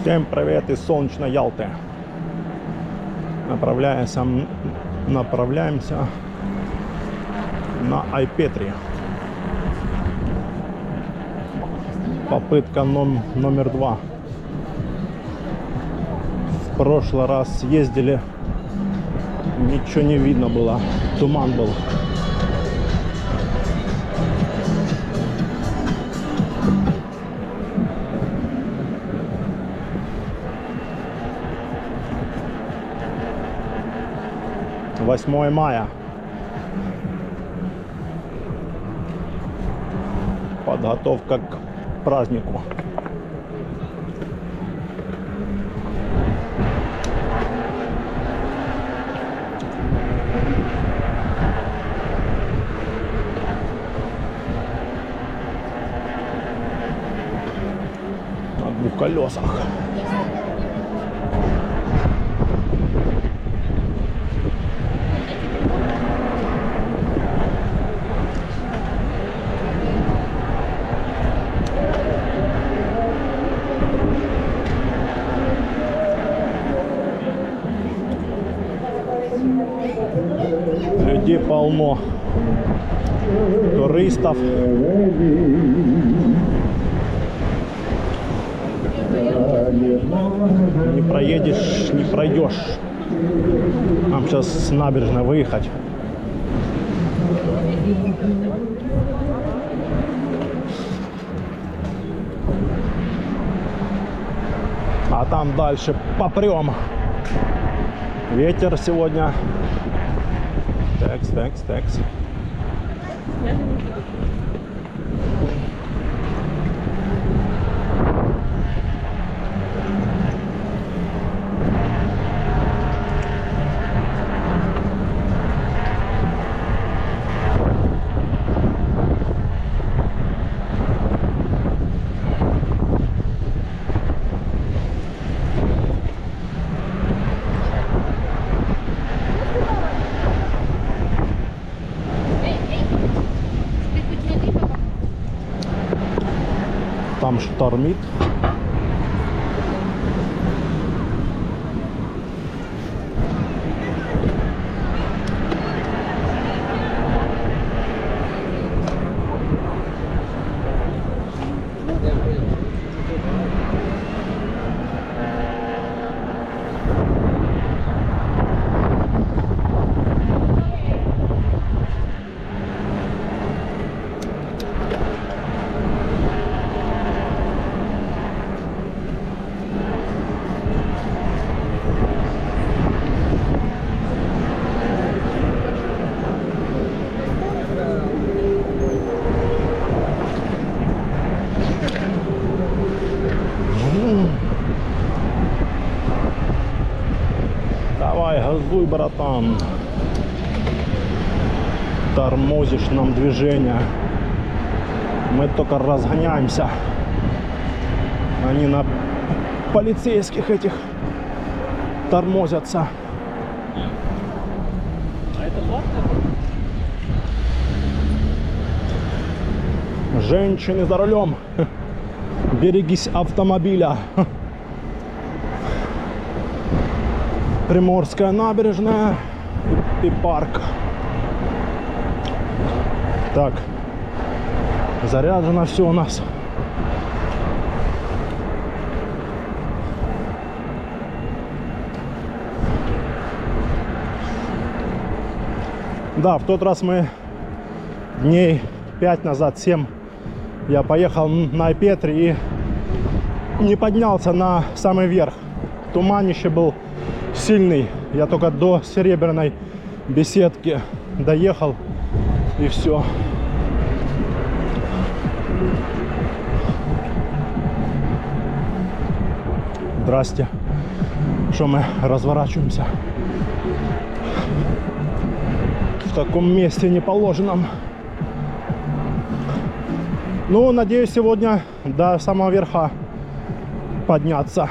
Всем привет из солнечной Ялты. Направляемся на Айпетри. Попытка номер 2. В прошлый раз съездили, ничего не видно было, туман был. Восьмое мая. Подготовка к празднику. На двух колесах. Людей полно, туристов. Не проедешь, не пройдешь. Нам сейчас с набережной выехать. А там дальше попрем. Ветер сегодня. Текс. Там штормит. Давай, газуй, братан. Тормозишь нам движение. Мы только разгоняемся. Они на полицейских этих тормозятся. А это платно? Женщины за рулем. Берегись автомобиля. Приморская набережная и парк. Так, заряжено все у нас. Да, в тот раз мы дней 5 назад, 7, я поехал на Айпетри и не поднялся на самый верх. Туманище был сильный. Я только до Серебряной беседки доехал и все. Здрасте. Что мы разворачиваемся в таком месте неположенном. Ну, надеюсь, сегодня до самого верха подняться.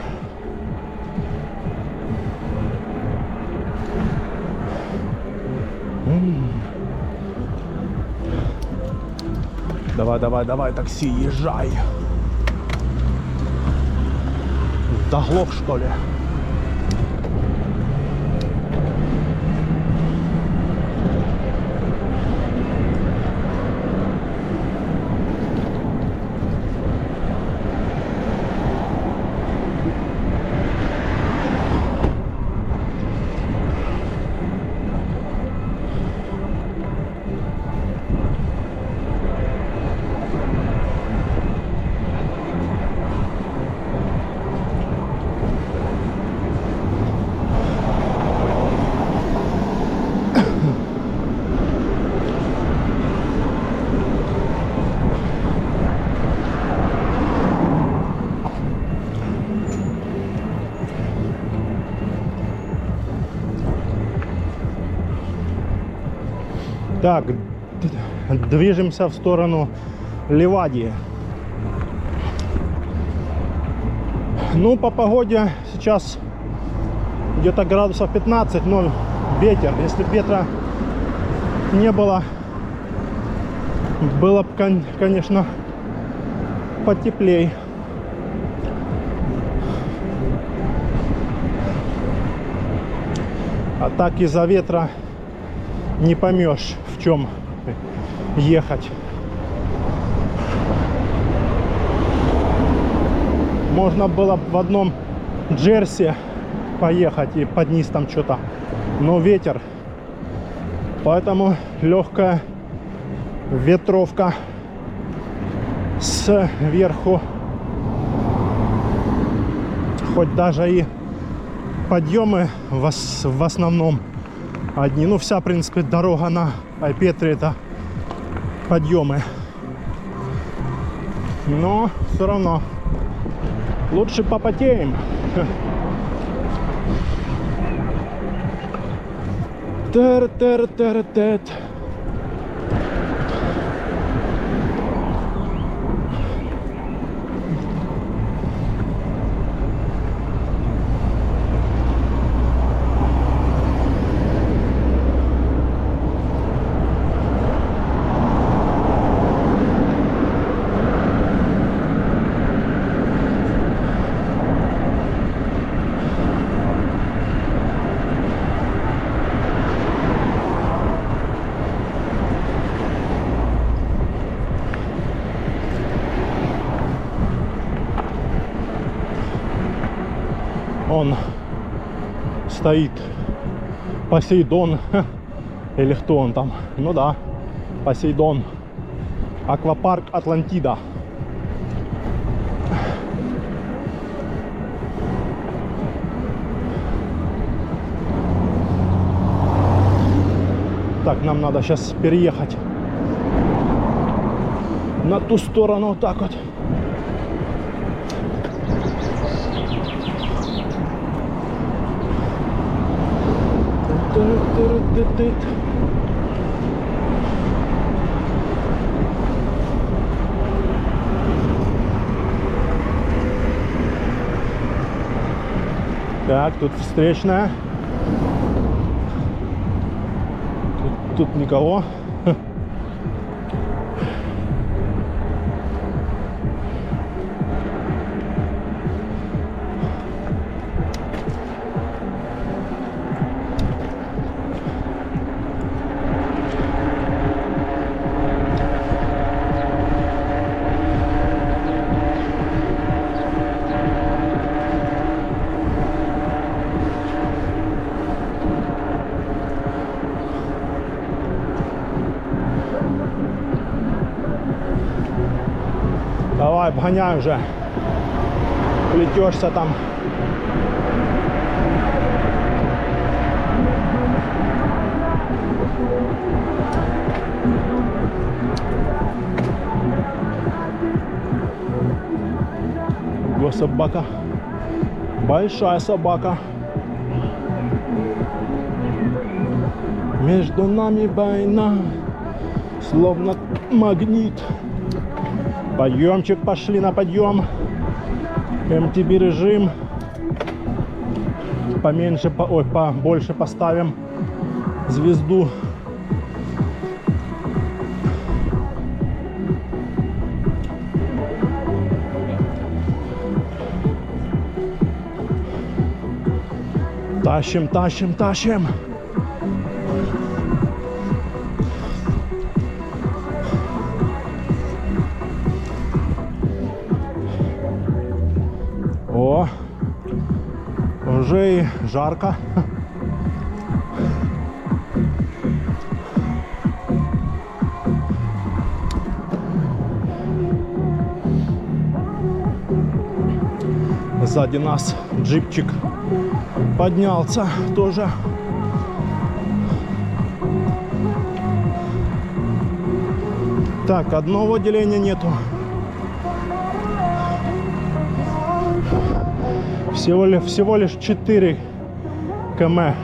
Давай, такси, езжай. Заглох, что ли? Так, движемся в сторону Ливадии. Ну, по погоде сейчас где-то градусов 15, но ветер. Если бы ветра не было, было бы, конечно, потеплей. А так из-за ветра не поймешь, в чем ехать. Можно было в одном джерси поехать и под низ там что-то, но ветер, поэтому легкая ветровка сверху, хоть даже и подъемы в основном одни. Ну, вся, в принципе, дорога на Айпетре — это подъемы. Но все равно лучше попотеем. Тер-тер-тер-тет. Он стоит Посейдон, или кто он там? Ну да, Посейдон. Аквапарк Атлантида. Так, нам надо сейчас переехать на ту сторону, вот так вот. Так, тут встречная. Тут никого. Давай, обгоняй уже. Плетешься там. Ого, собака. Большая собака. Между нами война, словно магнит. Подъемчик, пошли на подъем. MTB режим. Поменьше, побольше поставим звезду. Тащим, тащим, тащим. О, уже и жарко. Сзади нас джипчик поднялся тоже. Так, одного деления нету. Всего лишь 4 км.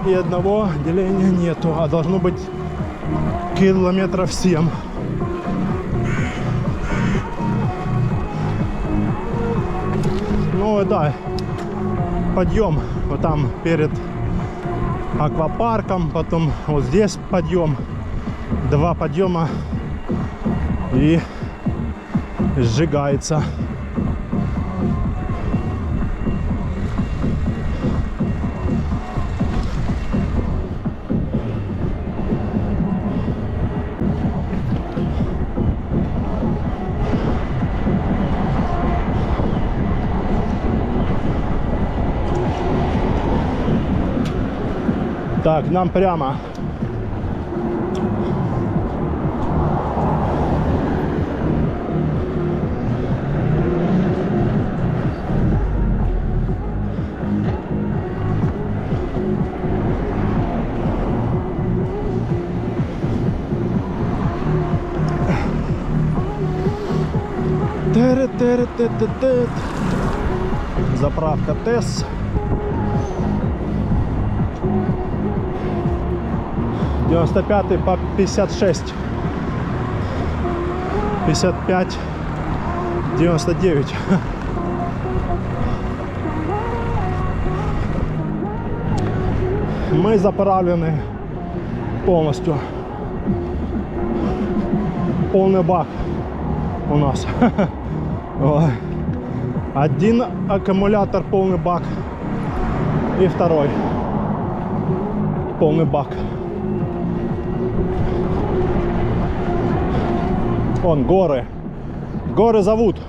И одного деления нету, а должно быть километров 7. Ну да, подъем вот там перед аквапарком, потом вот здесь подъем, 2 подъема и сжигается. Так, нам прямо. Заправка ТЭС. 95 по 56. 55, 99. Мы заправлены полностью. Полный бак у нас. Один аккумулятор полный бак и второй полный бак. Вон горы. Горы зовут.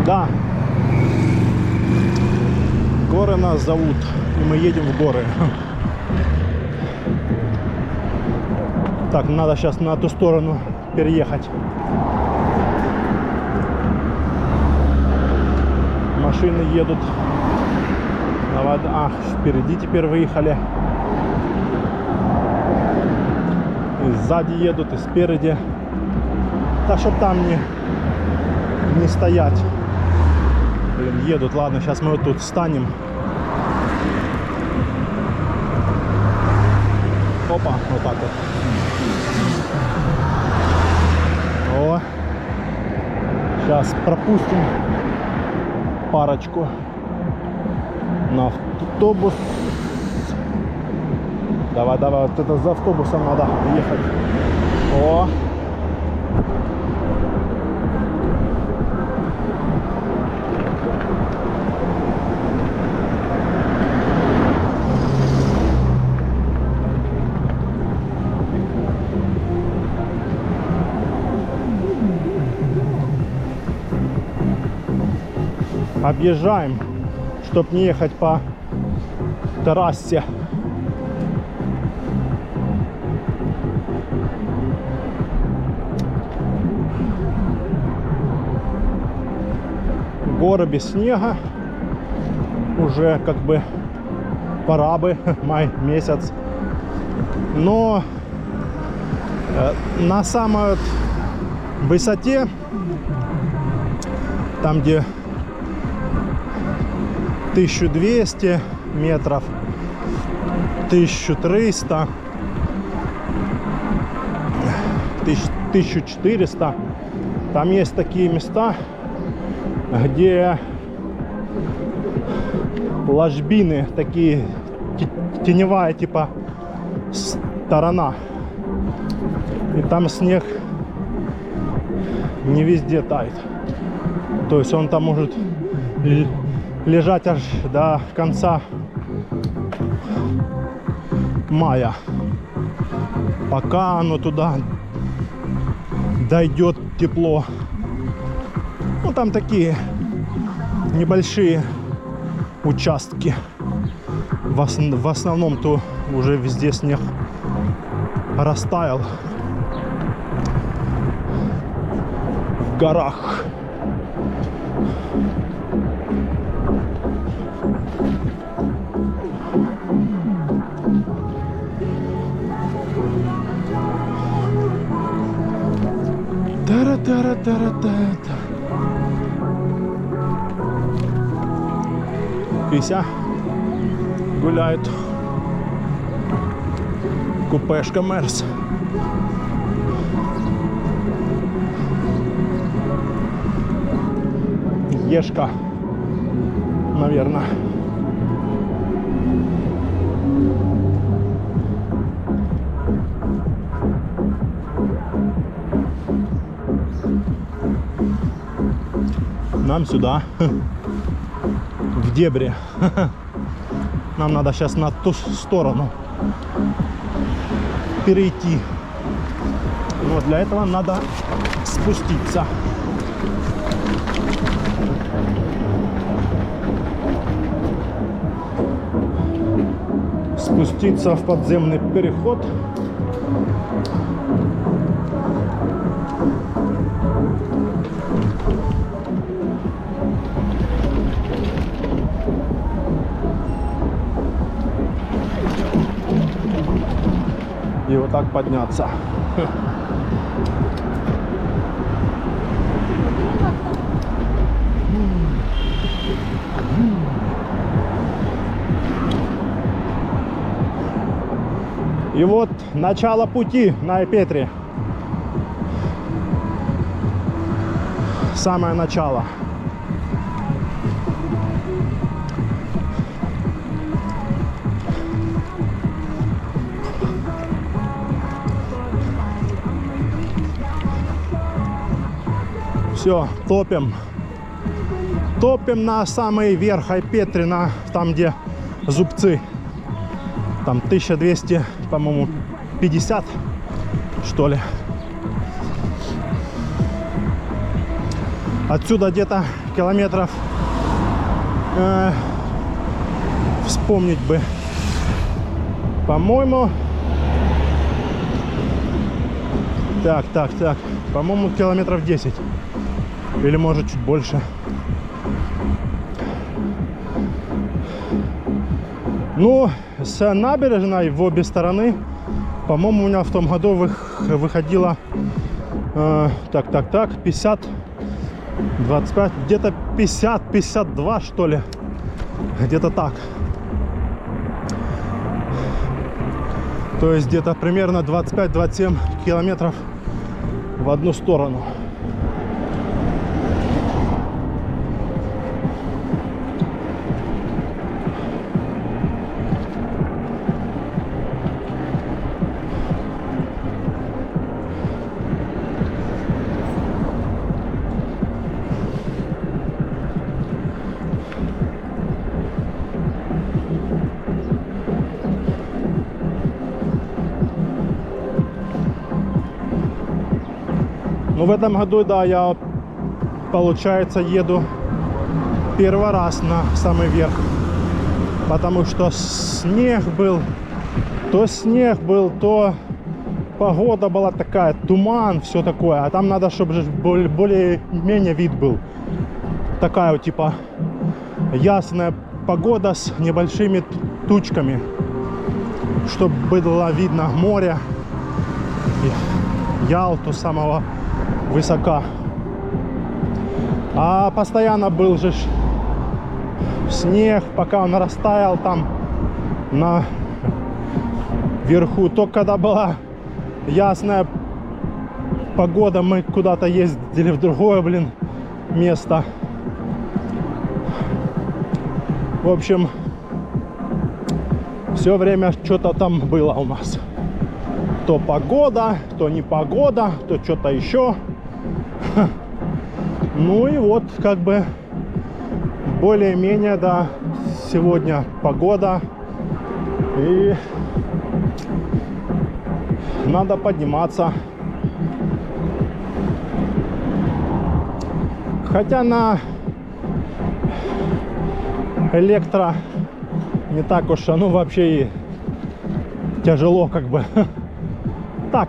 Да. Горы нас зовут. И мы едем в горы. Так, надо сейчас на ту сторону переехать. Машины едут. А, впереди теперь выехали. И сзади едут, и спереди. Так, чтобы там не стоять. Блин, едут. Ладно, сейчас мы вот тут встанем. Опа, вот так вот. О, сейчас пропустим парочку на автобус. Давай, давай, вот это за автобусом надо ехать. О! Объезжаем, чтобы не ехать по трассе. Горы без снега. Уже как бы пора бы, май месяц. Но на самой высоте, там где 1200 метров, 1300, 1400, там есть такие места, где ложбины такие, теневая типа сторона. И там снег не везде тает. То есть он там может лежать аж до конца мая. Пока оно туда дойдет тепло. Ну там такие небольшие участки. В основном-то уже везде снег растаял. В горах. Тара-тара-тара-тара. Кися гуляет. Купешка Мерс. Ешка, наверное. Нам сюда, в дебри. Нам надо сейчас на ту сторону перейти. Но для этого надо спуститься. Спуститься в подземный переход. И вот так подняться. И вот начало пути на Айпетри. Самое начало. Все, топим. Топим на самый верх Айпетри, там где зубцы. Там 1200, по-моему, 50, что ли. Отсюда где-то километров, вспомнить бы, по-моему, так, по-моему, километров 10. Или может чуть больше. Ну, с набережной в обе стороны, по-моему, у меня в том году выходило 50, 25, где-то 50, 52, что ли. Где-то так. То есть где-то примерно 25-27 километров в одну сторону. Ну, в этом году, да, я, получается, еду первый раз на самый верх. Потому что снег был, то погода была такая, туман, все такое. А там надо, чтобы более-менее вид был. Такая вот, типа, ясная погода с небольшими тучками. Чтобы было видно море, Ялту самого высока. А постоянно был же снег, пока он растаял там на верху. Только когда была ясная погода, мы куда-то ездили в другое, место. В общем, все время что-то там было у нас. То погода, то не погода, то что-то еще. Ну и вот как бы более-менее, да, сегодня погода. И надо подниматься. Хотя на электро не так уж, ну вообще и тяжело как бы. Так,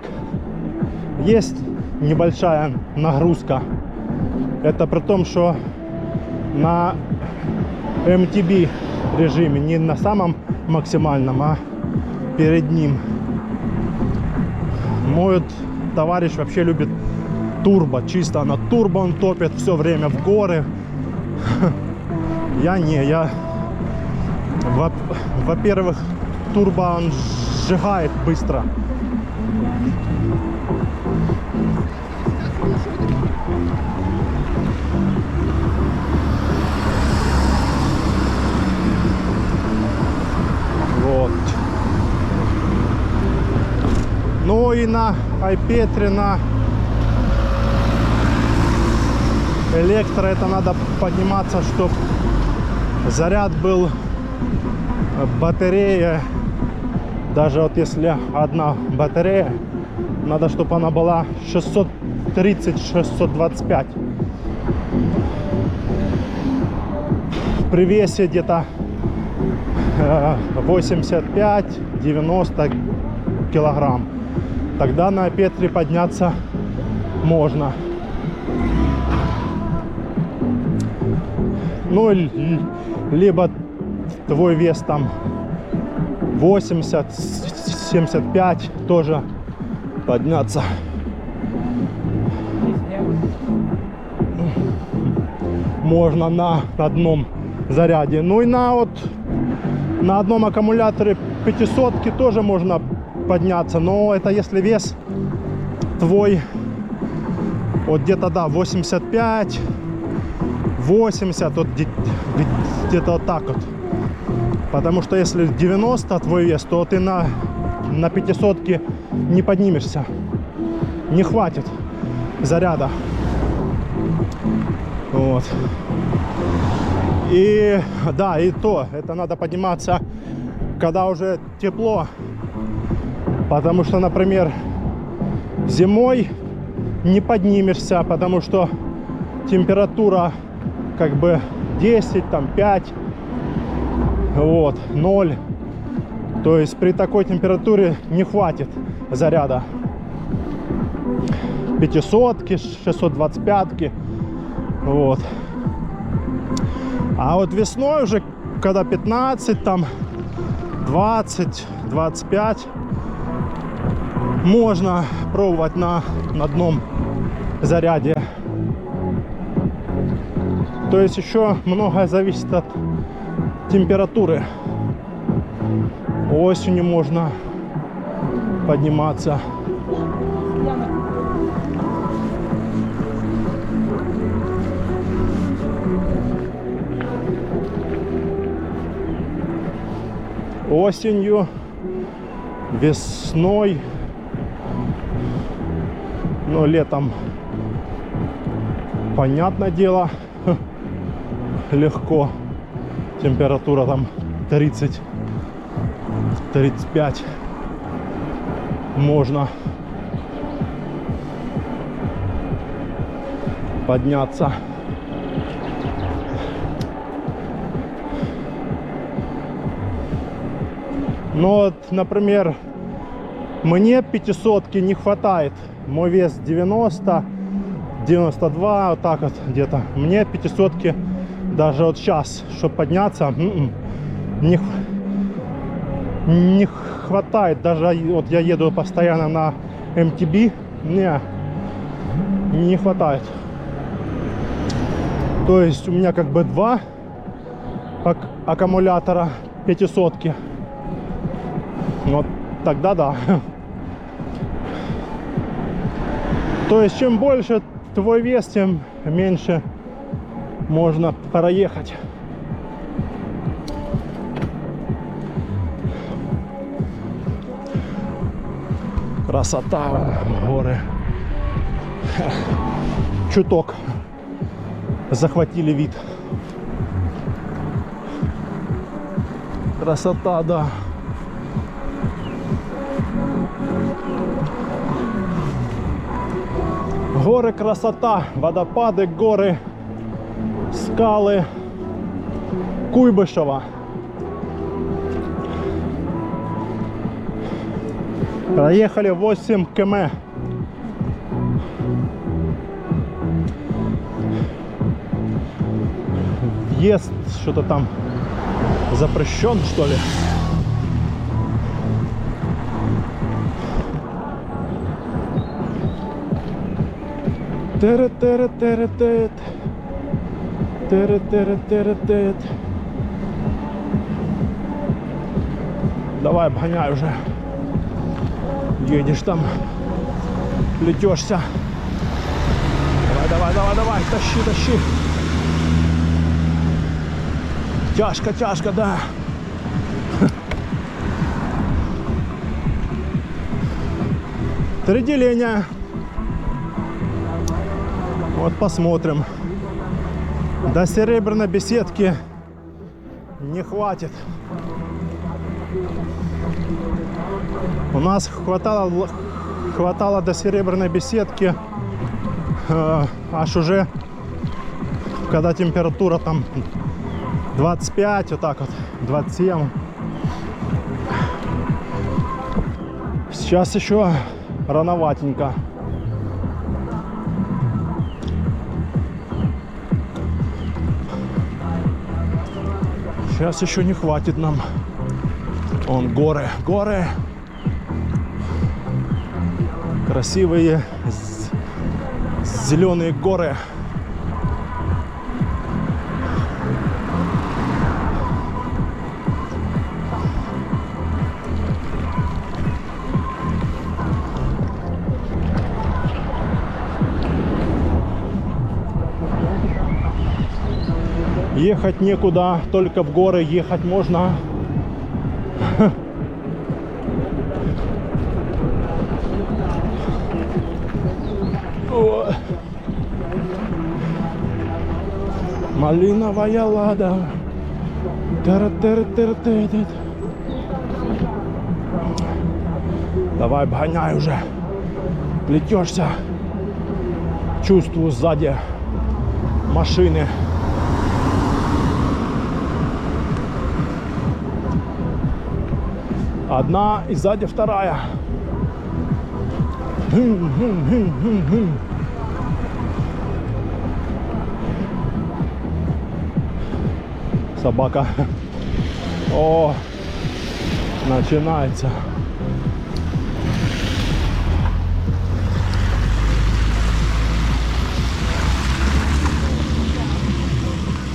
есть небольшая нагрузка. Это при том, что на MTB режиме, не на самом максимальном, а перед ним. Мой товарищ вообще любит турбо, чисто на турбо он топит все время в горы. Я не, я, во-первых, турбо он сжигает быстро. Вот. Ну и на iPetri, на электро это надо подниматься, чтобы заряд был батарея. Даже вот если одна батарея, надо, чтобы она была 630-625. При весе где-то 85-90 килограмм. Тогда на iPetri подняться можно. Ну, либо твой вес там 80-75, тоже подняться. Можно на одном заряде. Ну и на одном аккумуляторе 500 тоже можно подняться. Но это если вес твой вот где-то, да, 85, 80, вот где-то вот так вот. Потому что если 90 твой вес, то ты на 500 не поднимешься. Не хватит заряда. Вот. И да, и то, это надо подниматься, когда уже тепло. Потому что, например, зимой не поднимешься, потому что температура как бы 10, там 5, вот, 0. То есть при такой температуре не хватит заряда. 500-ки, 625-ки. Вот. А вот весной уже, когда 15, там 20, 25, можно пробовать на одном заряде. То есть еще многое зависит от температуры. Осенью можно подниматься. Осенью, весной, но летом, понятное дело, легко. Температура там 30-35. Можно подняться. Но вот, например, мне 500 не хватает. Мой вес 90, 92, вот так вот где-то. Мне 500 даже вот сейчас, чтобы подняться, не хватает. Даже вот я еду постоянно на MTB, не хватает. То есть у меня как бы два аккумулятора 500. Вот тогда да. То есть чем больше твой вес, тем меньше можно проехать. Красота, горы. Чуток захватили вид. Красота, да. Горы, красота, водопады, горы, скалы Куйбышева. Проехали 8 км. Въезд что-то там запрещен, что ли. Тeret-тeret-тeret-тет. Тeret-тeret-тeret-тет. Давай, обгоняй уже. Едешь там, плетешься. Давай, давай, давай, давай, тащи, тащи. Тяжко, тяжко, да. Три деления. Вот посмотрим. До Серебряной беседки не хватит. У нас хватало до Серебряной беседки аж уже, когда температура там 25, вот так вот, 27. Сейчас еще рановатенько. Сейчас еще не хватит нам. Вон горы, горы. Красивые зеленые горы. Ехать некуда, только в горы ехать можно. Малиновая лада. Давай, обгоняй уже. Плетешься. Чувствую сзади машины. Одна и сзади вторая. Собака. О, начинается.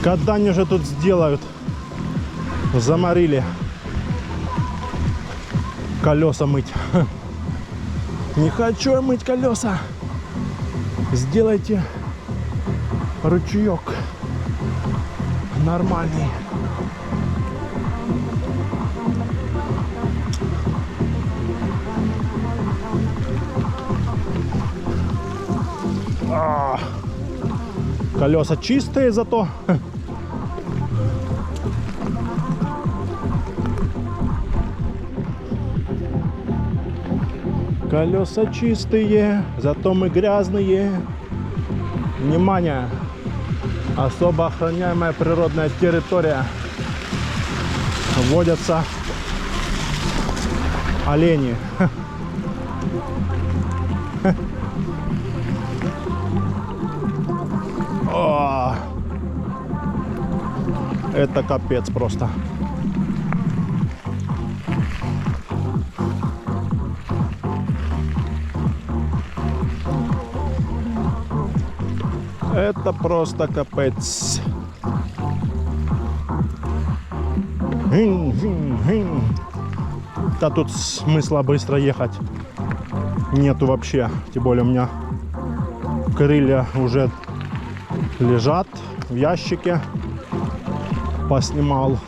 Когда они же тут сделают? Заморили. Колеса мыть. Не хочу я мыть колеса. Сделайте ручеек нормальный. Колеса чистые зато. Колеса чистые, зато мы грязные. Внимание! Особо охраняемая природная территория. Водятся олени. О, это капец просто. Это просто капец. Да тут смысла быстро ехать нету вообще. Тем более у меня крылья уже лежат в ящике. Поснимал.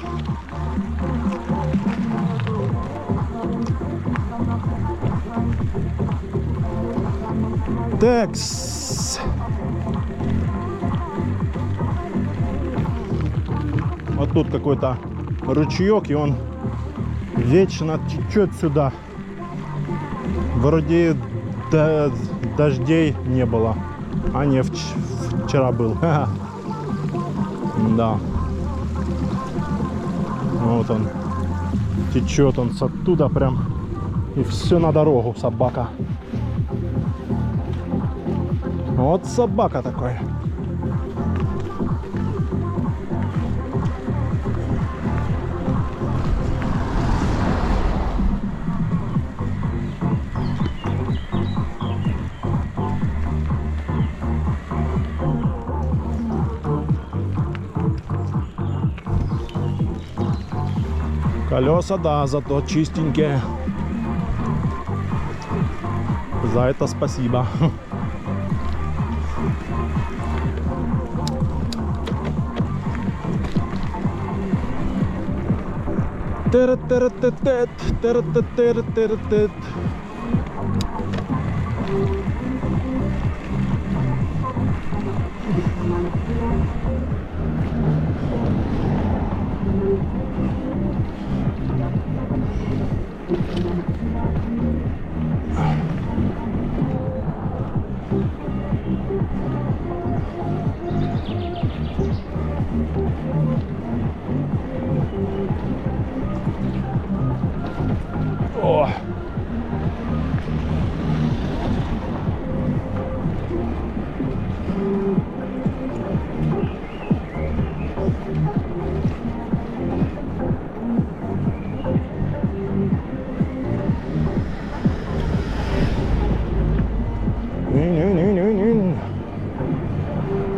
Текс. Вот тут какой-то ручеек, и он вечно течет сюда. Вроде дождей не было. А не, вчера был. Да. Вот он. Течет он с оттуда прям. И все на дорогу, собака. Вот собака такой. Колеса, да, зато чистенькие. За это спасибо. О!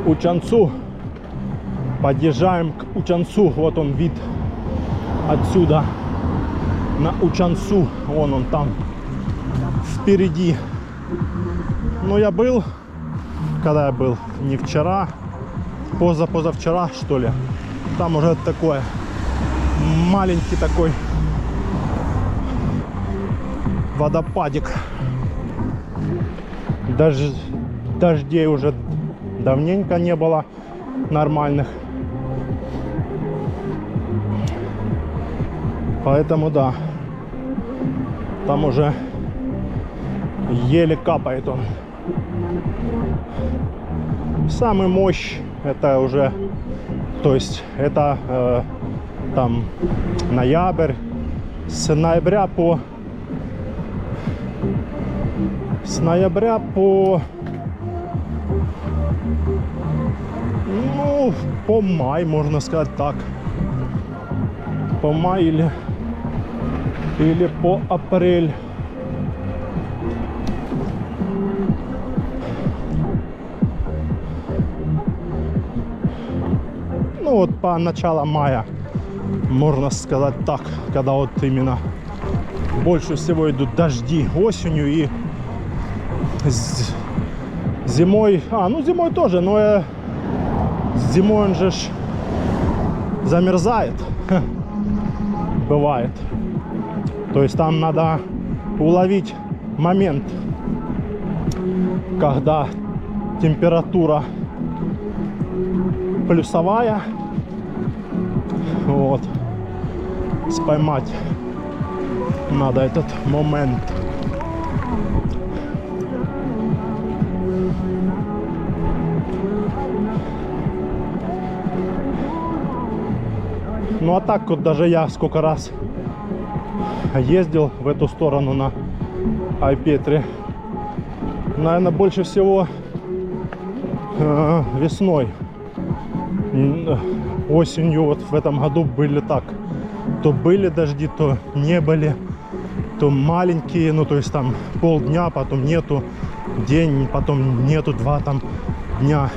Учанцу. Подъезжаем к Учанцу. Вот он вид отсюда на Учанцу. Вон он там впереди. Но я был, когда я был, не вчера, позавчера, что ли. Там уже такое, маленький такой водопадик. Дождей уже давненько не было нормальных. Поэтому да, там уже еле капает он. Самый мощь это уже, то есть это там ноябрь, с ноября ну, по май, можно сказать так. По май или по апрель. Ну вот по началу мая, можно сказать так, когда вот именно больше всего идут дожди осенью и зимой. Ну зимой тоже, но зимой он же замерзает. Бывает. То есть там надо уловить момент, когда температура плюсовая. Вот. Споймать надо этот момент. Ну а так вот даже я сколько раз ездил в эту сторону на Айпетре. Наверное, больше всего весной. Осенью вот в этом году были так. То были дожди, то не были. То маленькие, ну то есть там полдня, потом нету. День, потом нету 2 там дня.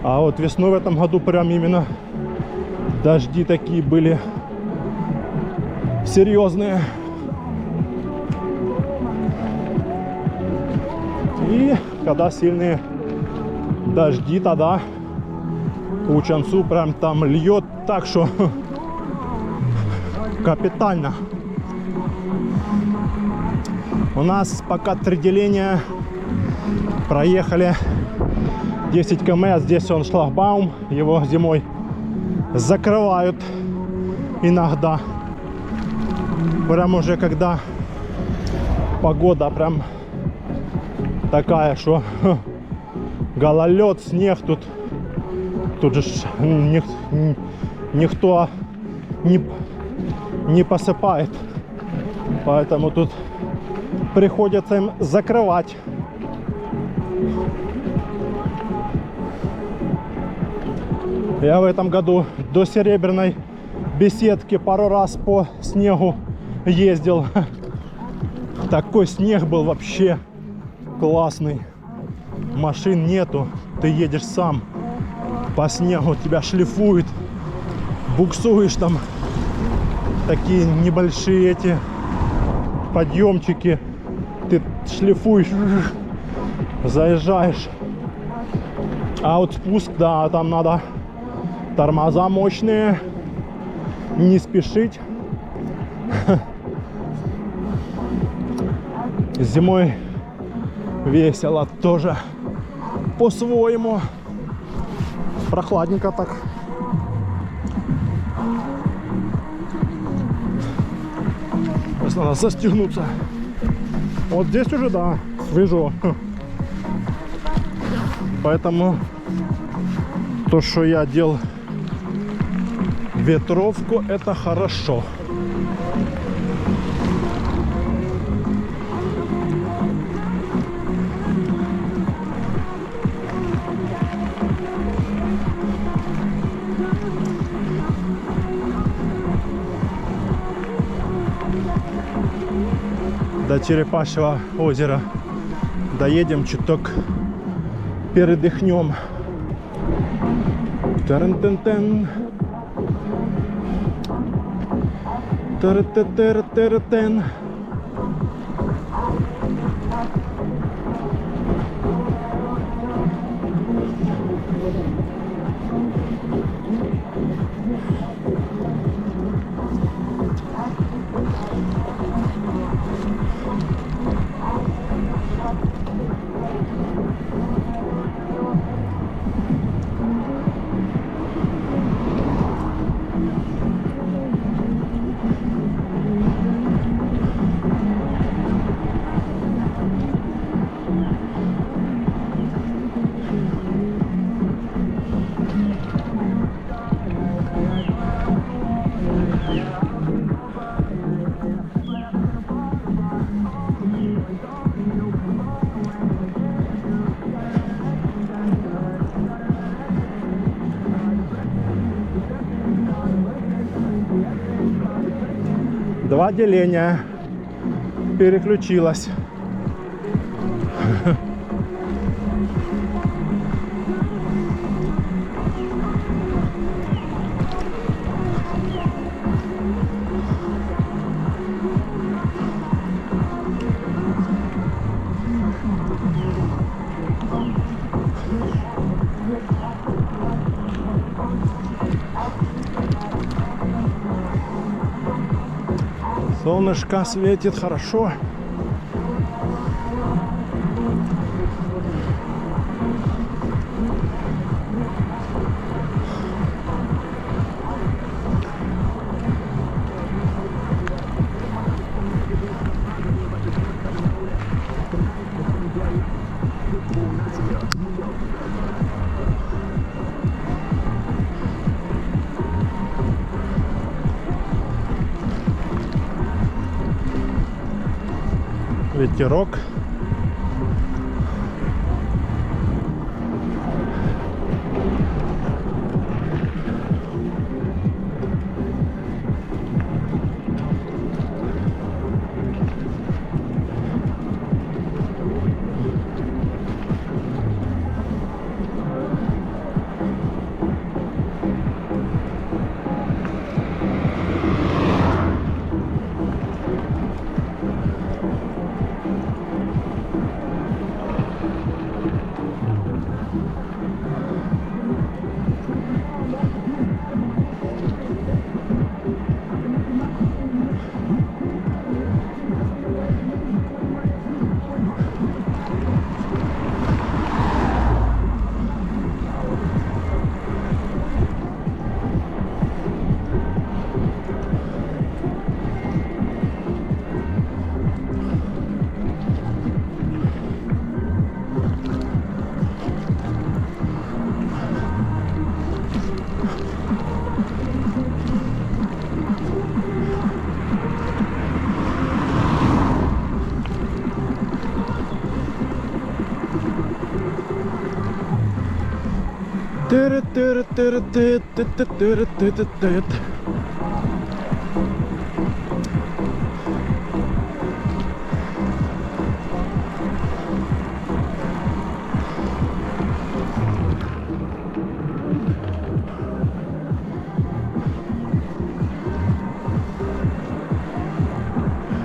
А вот весной в этом году прям именно дожди такие были серьезные. И когда сильные дожди, тогда у Учанцу прям там льет так, что капитально. У нас пока 3 деления Проехали 10 км, здесь он шлагбаум, его зимой закрывают иногда. Прям уже когда погода прям такая, что гололед, снег, тут же никто не посыпает, поэтому тут приходится им закрывать. Я в этом году до Серебряной беседки пару раз по снегу ездил. Такой снег был вообще классный. Машин нету, ты едешь сам по снегу, тебя шлифует, буксуешь там. Такие небольшие эти подъемчики, ты шлифуешь, заезжаешь. А вот спуск, да, там надо тормоза мощные, не спешить. Зимой весело тоже по-своему. Прохладненько так. Сейчас надо застегнуться. Вот здесь уже, да, свежо. Поэтому то, что я делал ветровку, это хорошо. До Черепашьего озера доедем, чуток передохнем. Тен-тен-тен. Тен-тен-тен. Два деления. Переключилась. Солнышко светит хорошо. Ветерок.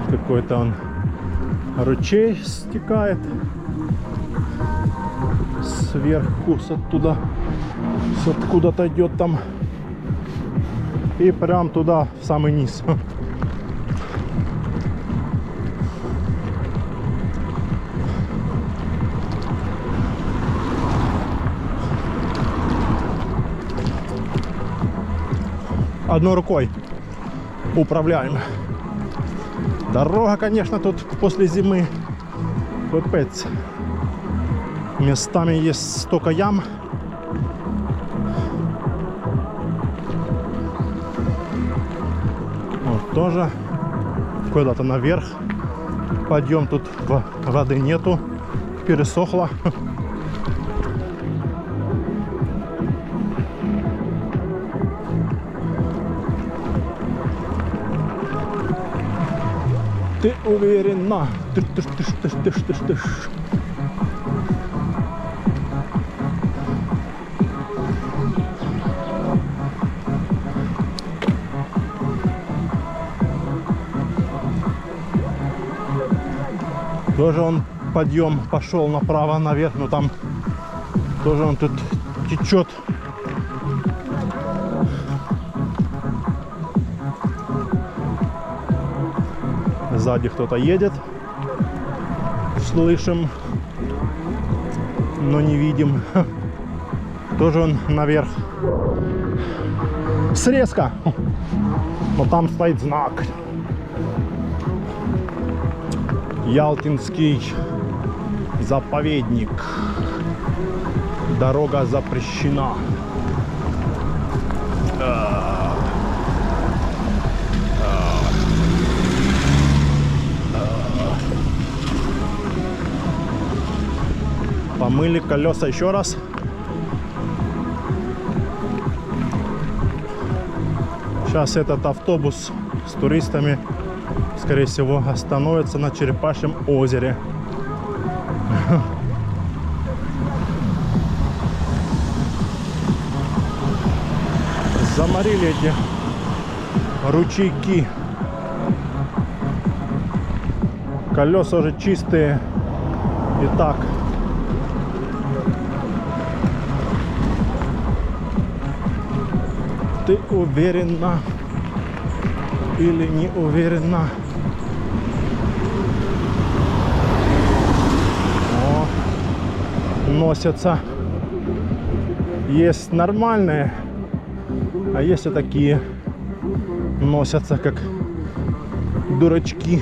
Какой-то он ручей стекает сверху, оттуда, откуда-то идет там и прям туда, в самый низ. Одной рукой управляем. Дорога, конечно, тут после зимы пипец. Местами есть столько ям. Вот тоже куда-то наверх. Подъем, тут воды нету. Пересохло. Ты уверена? Тыш. Тоже он подъем пошел направо, наверх, но там тоже он тут течет. Сзади кто-то едет, слышим, но не видим. Тоже он наверх. Срезка. Но там стоит знак. Ялтинский заповедник. Дорога запрещена. Помыли колеса еще раз. Сейчас этот автобус с туристами, скорее всего, остановится на Черепашьем озере. Заморили эти ручейки. Колеса уже чистые. Итак. Ты уверена или не уверена? О, носятся. Есть нормальные, а есть и такие носятся, как дурачки.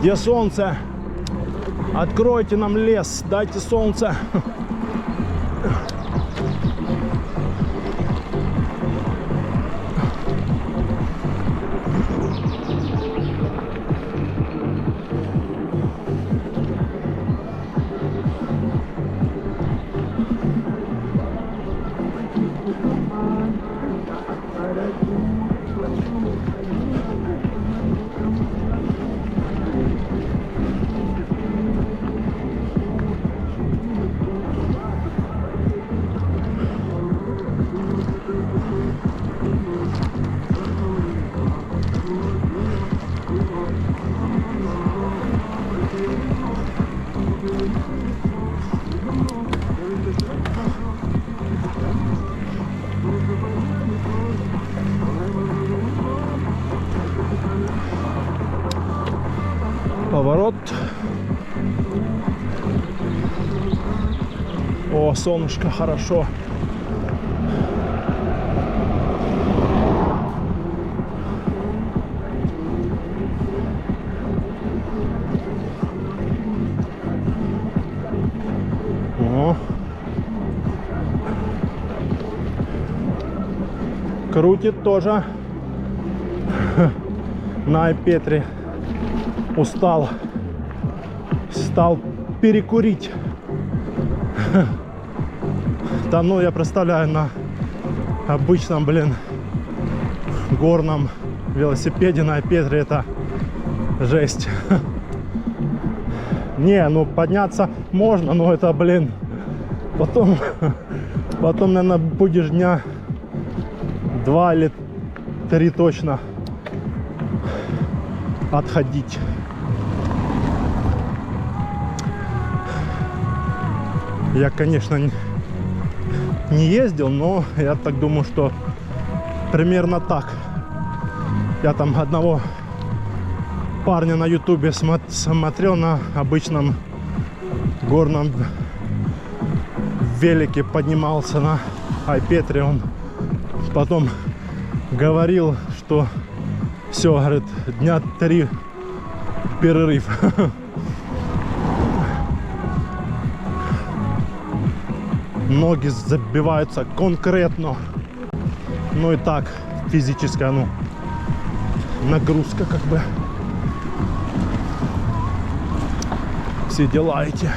Где солнце? Откройте нам лес, дайте солнце. Поворот. О, солнышко, хорошо. Крутит тоже. На Айпетре устал. Стал перекурить. Да ну, я представляю, на обычном, блин, горном велосипеде на Айпетре это жесть. Не, ну подняться можно, но это, блин, потом, наверное, будешь дня 2 или 3 точно отходить. Я, конечно, не ездил, но я так думаю, что примерно так. Я там одного парня на ютубе смотрел на обычном горном велике, поднимался на Айпетре. Он потом говорил, что все, говорит, дня 3 перерыв. Ноги забиваются конкретно. Ну и так, физическая, ну, нагрузка как бы. Все дела эти.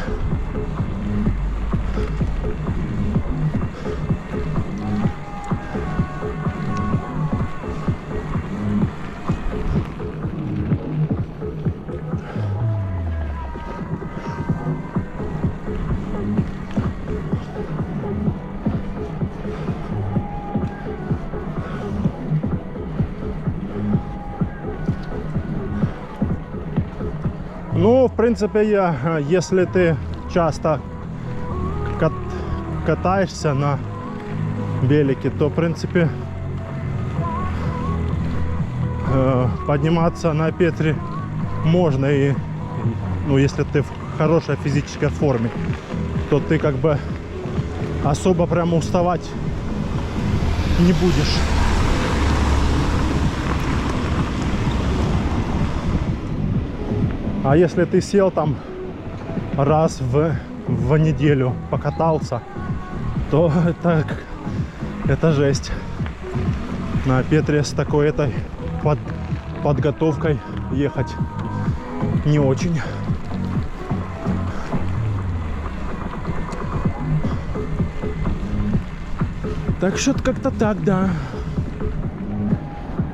Ну, в принципе, если ты часто катаешься на велике, то, в принципе, подниматься на Айпетре можно. И, ну, если ты в хорошей физической форме, то ты как бы особо прямо уставать не будешь. А если ты сел там раз в неделю, покатался, то это жесть. На Айпетре с такой этой подготовкой ехать не очень. Так что как-то так, да.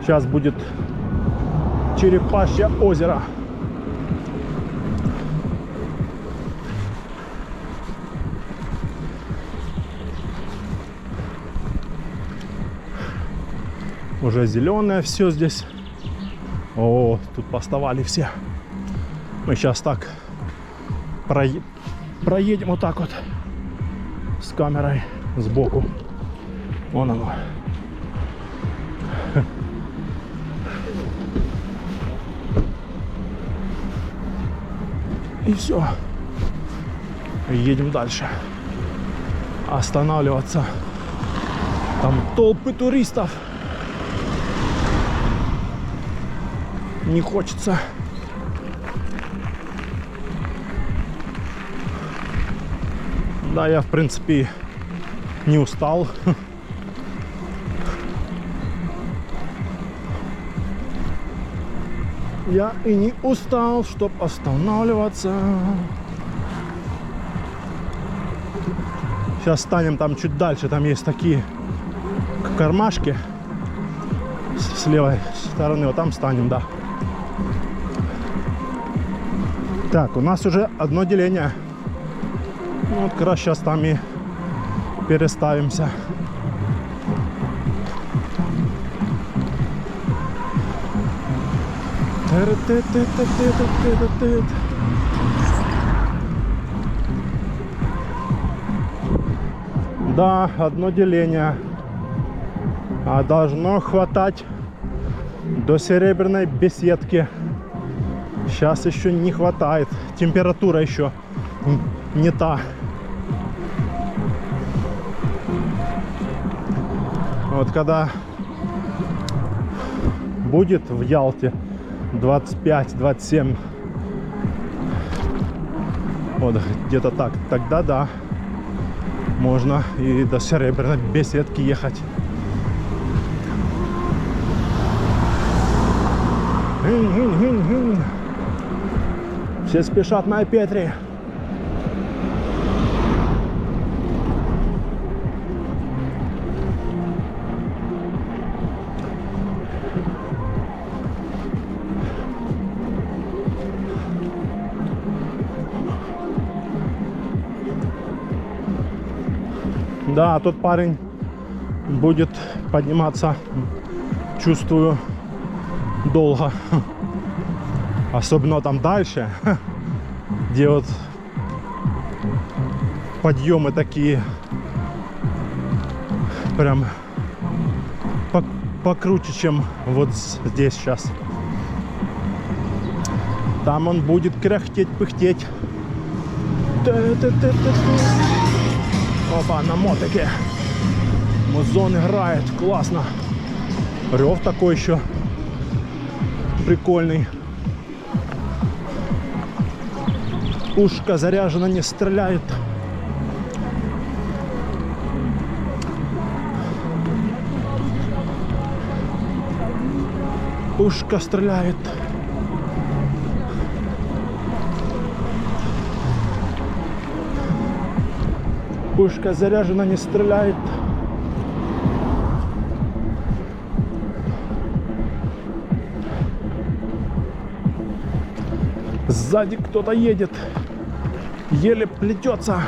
Сейчас будет Черепашье озеро. Уже зеленое все здесь. О, тут поставали все. Мы сейчас так проедем вот так вот с камерой сбоку. Вон оно. И все. Едем дальше. Останавливаться. Там толпы туристов. Не хочется. Да, я в принципе не устал. Я и не устал, чтоб останавливаться. Сейчас станем там чуть дальше. Там есть такие кармашки с левой стороны. Вот там станем, да. Так, у нас уже одно деление. Ну, вот как раз сейчас там и переставимся. Да, одно деление. А должно хватать до Серебряной беседки. Сейчас еще не хватает. Температура еще не та. Вот когда будет в Ялте 25-27, вот где-то так, тогда да, можно и до Серебряной беседки ехать. Все спешат на Петри. Да, тот парень будет подниматься, чувствую, долго. Особенно там дальше, где вот подъемы такие прям покруче, чем вот здесь сейчас. Там он будет кряхтеть, пыхтеть. Опа, на мотике. Музон играет, классно. Рев такой еще прикольный. Пушка заряжена, не стреляет. Пушка стреляет. Пушка заряжена, не стреляет. Сзади кто-то едет. Еле плетется.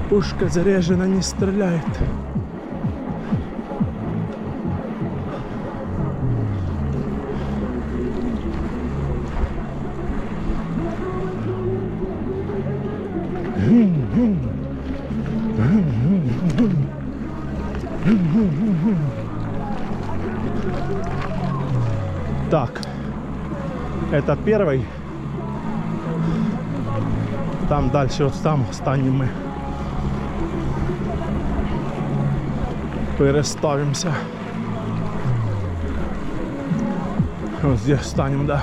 Пушка заряжена, не стреляет. Так, это первый. Там дальше, вот там станем мы. Переставимся. Вот здесь станем, да.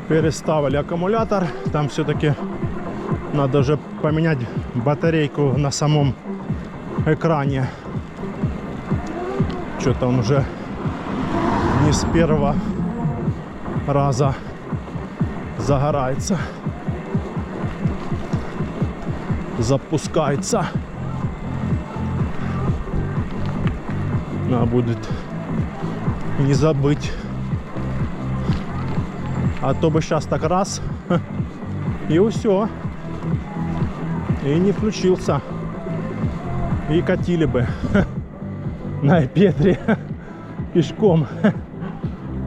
Переставили аккумулятор. Там все-таки надо же поменять батарейку на самом экране. Что-то он уже не с первого раза загорается. Запускается. Надо будет не забыть. А то бы сейчас так раз, и все. И не включился. И катили бы на Петре пешком.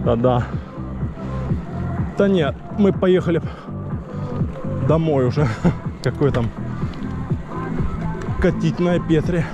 Да-да. Да нет, мы поехали домой уже. Какой там катить на Петре.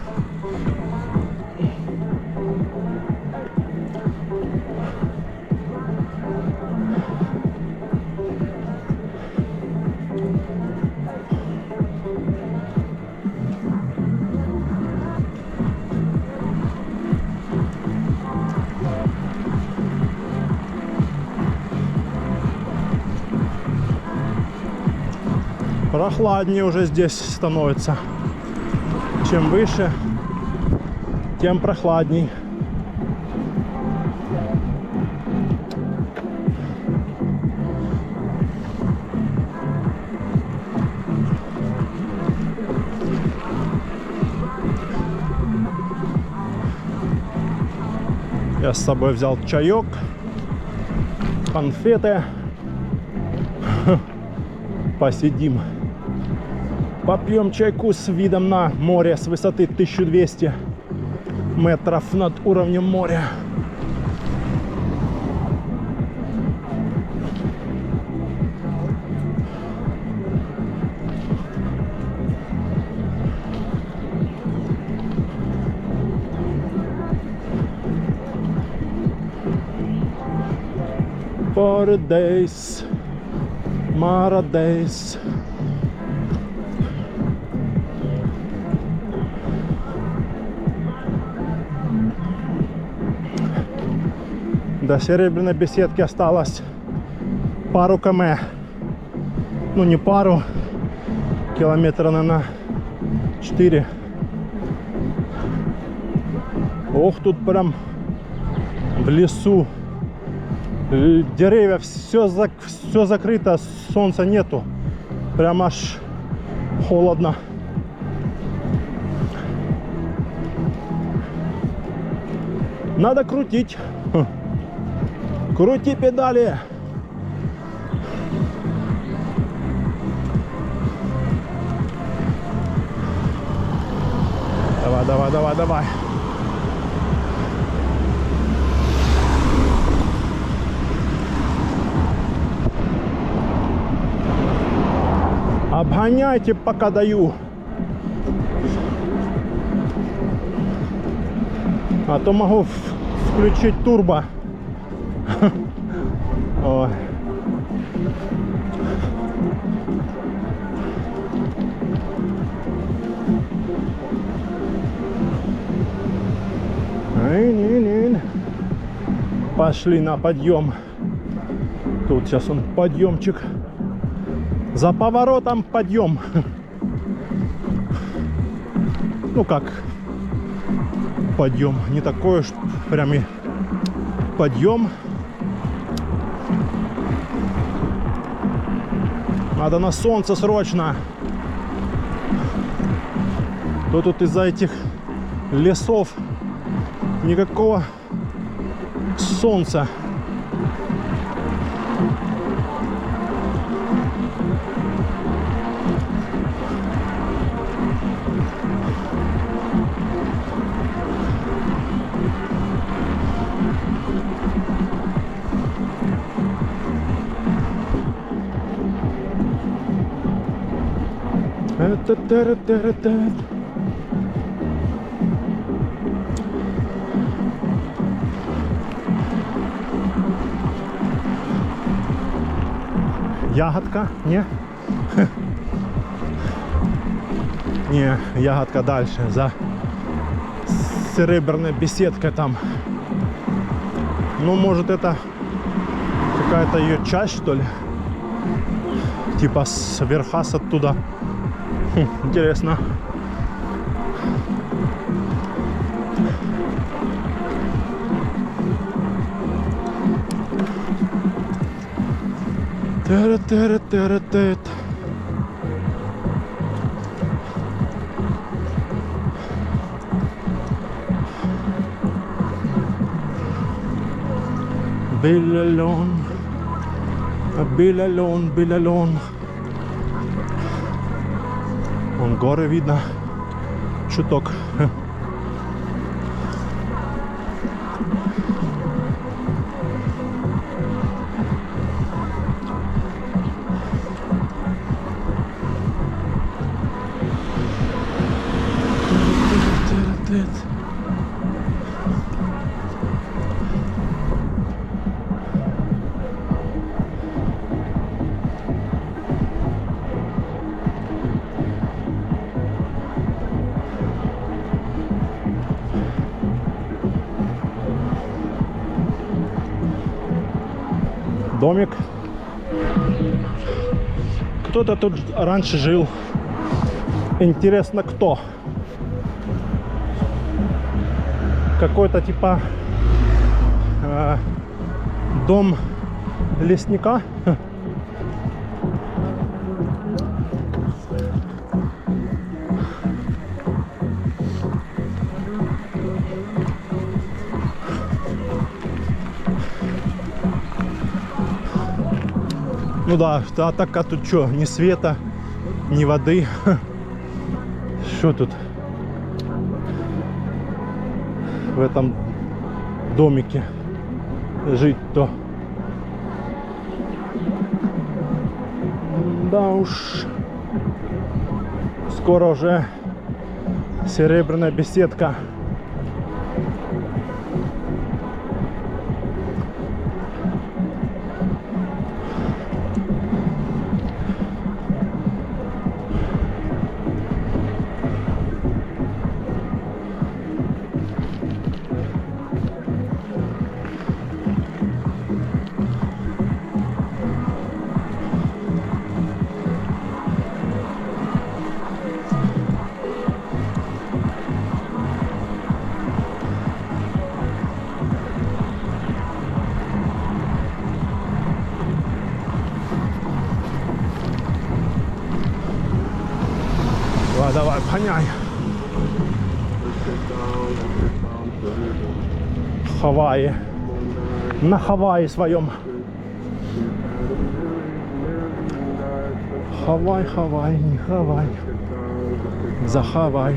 Прохладнее уже здесь становится. Чем выше, тем прохладней. Я с собой взял чаек, конфеты. Посидим. Попьем чайку с видом на море с высоты 1200 метров над уровнем моря. Paradise, Paradise. До Серебряной беседки осталось пару км. Ну не пару, километра, наверное, 4. Ох, тут прям в лесу. Деревья, все закрыто, солнца нету. Прям аж холодно. Надо крутить. Крути педали. Давай, давай, давай, давай. Обгоняйте, пока даю. А то могу включить турбо. Ой. Пошли на подъем. Тут сейчас он подъемчик. За поворотом подъем. Ну как подъем, не такой уж прям и подъем. Надо на солнце срочно. То тут из-за этих лесов никакого солнца. Ягодка? Не? Не, ягодка дальше, за Серебряной беседкой там. Ну, может, это какая-то ее часть, что ли? Типа с верха, с оттуда. Интересно. Тара-тара-тара-тат. Белалон, белалон, белалон. Вон горы видно, чуток. Домик. Кто-то тут раньше жил. Интересно, кто? Какой-то типа дом лесника. Ну да, а так а тут что, ни света, ни воды. Что тут в этом домике жить-то? Да уж, скоро уже Серебряная беседка. Давай, гоняй. Хавайи. На Хавайи своем. Хавай, Хавай, не Хавай. За Хавай.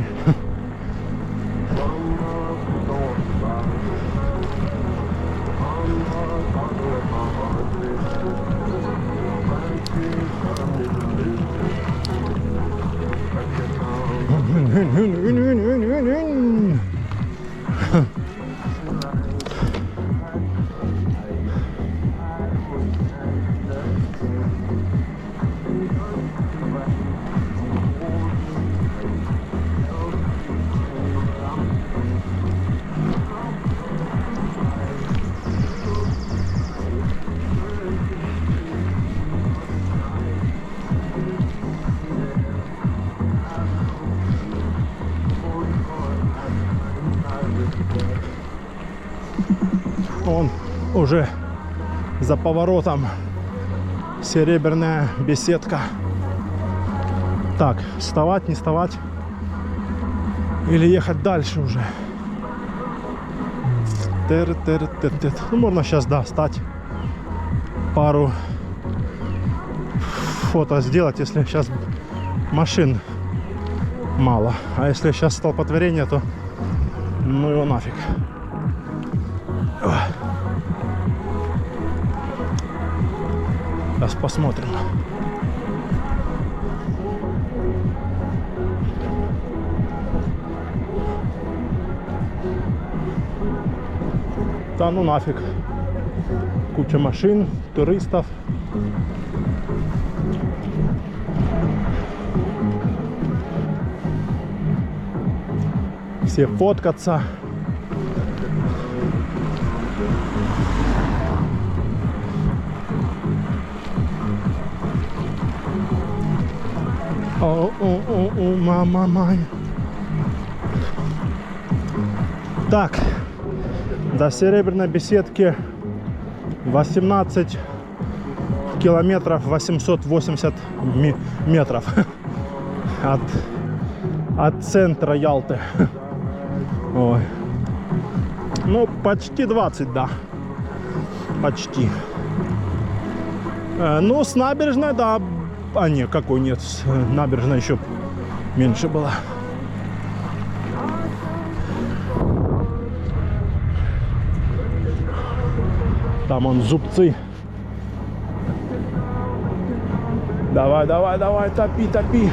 Он уже за поворотом Серебряная беседка. Так, вставать, не вставать или ехать дальше уже? Ну, можно сейчас, да, встать, пару фото сделать, если сейчас машин мало. А если сейчас столпотворение, то ну его нафиг. Сейчас посмотрим. Да ну нафиг. Куча машин, туристов. Все фоткаться. О, мама моя. Так, до Серебряной беседки 18 километров 880 метров от центра Ялты. Ой. Ну, почти 20, да. Почти. Ну, с набережной, да. А нет, какой нет. Набережная еще меньше была. Там он зубцы. Давай, давай, давай, топи, топи.